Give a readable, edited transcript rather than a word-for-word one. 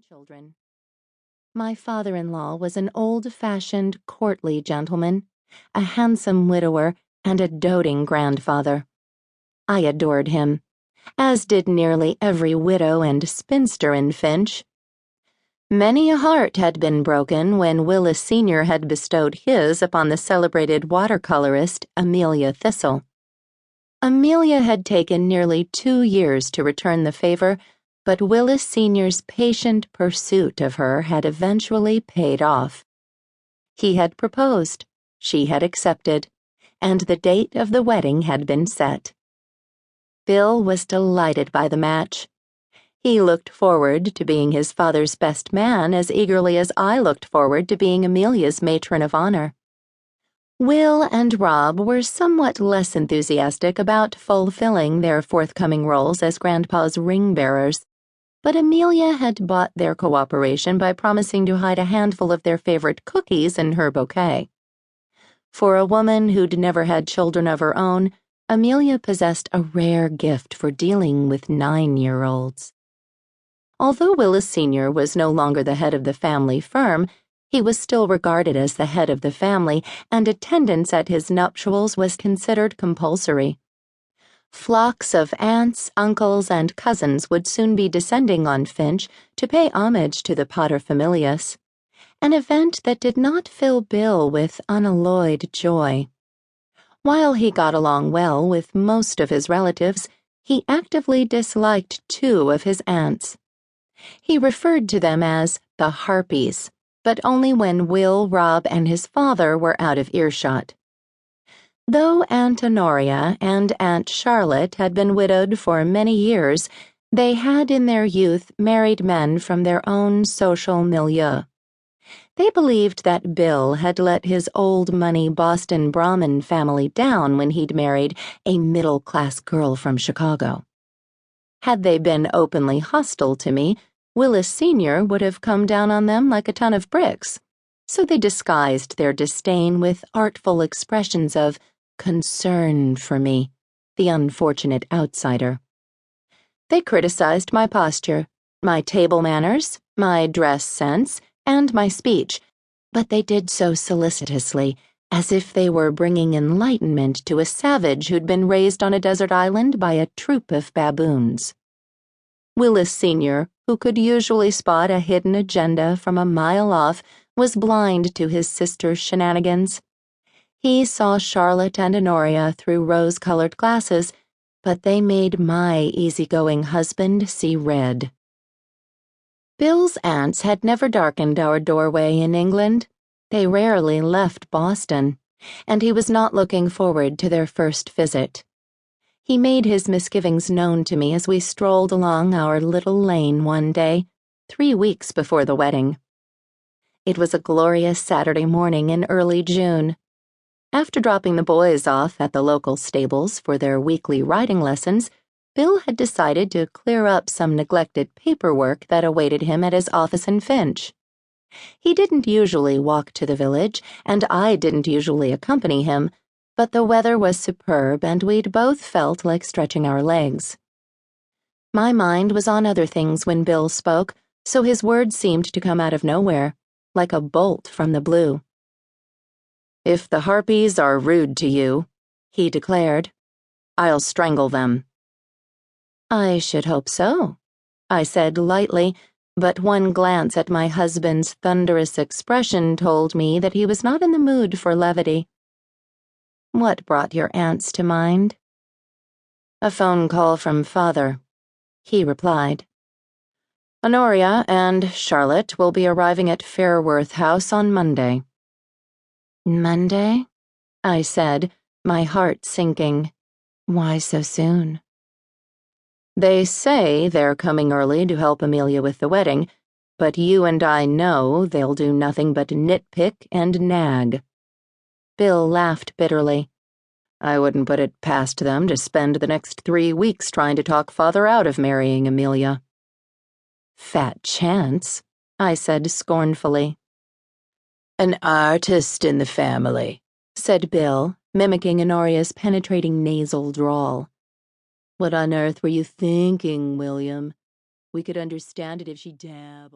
grandchildren. My father-in-law was an old-fashioned, courtly gentleman, a handsome widower, and a doting grandfather. I adored him, as did nearly every widow and spinster in Finch. Many a heart had been broken when Willis Sr. had bestowed his upon the celebrated watercolorist Amelia Thistle. Amelia had taken nearly 2 years to return the favor, but Willis Sr.'s patient pursuit of her had eventually paid off. He had proposed, she had accepted, and the date of the wedding had been set. Bill was delighted by the match. He looked forward to being his father's best man as eagerly as I looked forward to being Amelia's matron of honor. Will and Rob were somewhat less enthusiastic about fulfilling their forthcoming roles as Grandpa's ring-bearers, but Amelia had bought their cooperation by promising to hide a handful of their favorite cookies in her bouquet. For a woman who'd never had children of her own, Amelia possessed a rare gift for dealing with 9-year-olds. Although Willis Sr. was no longer the head of the family firm, he was still regarded as the head of the family, and attendance at his nuptials was considered compulsory. Flocks of aunts, uncles, and cousins would soon be descending on Finch to pay homage to the paterfamilias, an event that did not fill Bill with unalloyed joy. While he got along well with most of his relatives, he actively disliked 2 of his aunts. He referred to them as the Harpies, but only when Will, Rob, and his father were out of earshot. Though Aunt Honoria and Aunt Charlotte had been widowed for many years, they had in their youth married men from their own social milieu. They believed that Bill had let his old-money Boston Brahmin family down when he'd married a middle-class girl from Chicago. Had they been openly hostile to me, Willis Sr. would have come down on them like a ton of bricks, so they disguised their disdain with artful expressions of concern for me, the unfortunate outsider. They criticized my posture, my table manners, my dress sense, and my speech, but they did so solicitously, as if they were bringing enlightenment to a savage who'd been raised on a desert island by a troop of baboons. Willis Sr., who could usually spot a hidden agenda from a mile off, was blind to his sister's shenanigans. He saw Charlotte and Honoria through rose-colored glasses, but they made my easygoing husband see red. Bill's aunts had never darkened our doorway in England. They rarely left Boston, and he was not looking forward to their first visit. He made his misgivings known to me as we strolled along our little lane one day, 3 weeks before the wedding. It was a glorious Saturday morning in early June. After dropping the boys off at the local stables for their weekly riding lessons, Bill had decided to clear up some neglected paperwork that awaited him at his office in Finch. He didn't usually walk to the village, and I didn't usually accompany him, but the weather was superb and we'd both felt like stretching our legs. My mind was on other things when Bill spoke, so his words seemed to come out of nowhere, like a bolt from the blue. "If the Harpies are rude to you," he declared, "I'll strangle them." "I should hope so," I said lightly, but one glance at my husband's thunderous expression told me that he was not in the mood for levity. "What brought your aunts to mind?" "A phone call from Father," he replied. "Honoria and Charlotte will be arriving at Fairworth House on Monday." "Monday?" I said, my heart sinking. "Why so soon?" "They say they're coming early to help Amelia with the wedding, but you and I know they'll do nothing but nitpick and nag." Bill laughed bitterly. "I wouldn't put it past them to spend the next 3 weeks trying to talk Father out of marrying Amelia." "Fat chance," I said scornfully. "An artist in the family," said Bill, mimicking Honoria's penetrating nasal drawl. "What on earth were you thinking, William? We could understand it if she dabbled."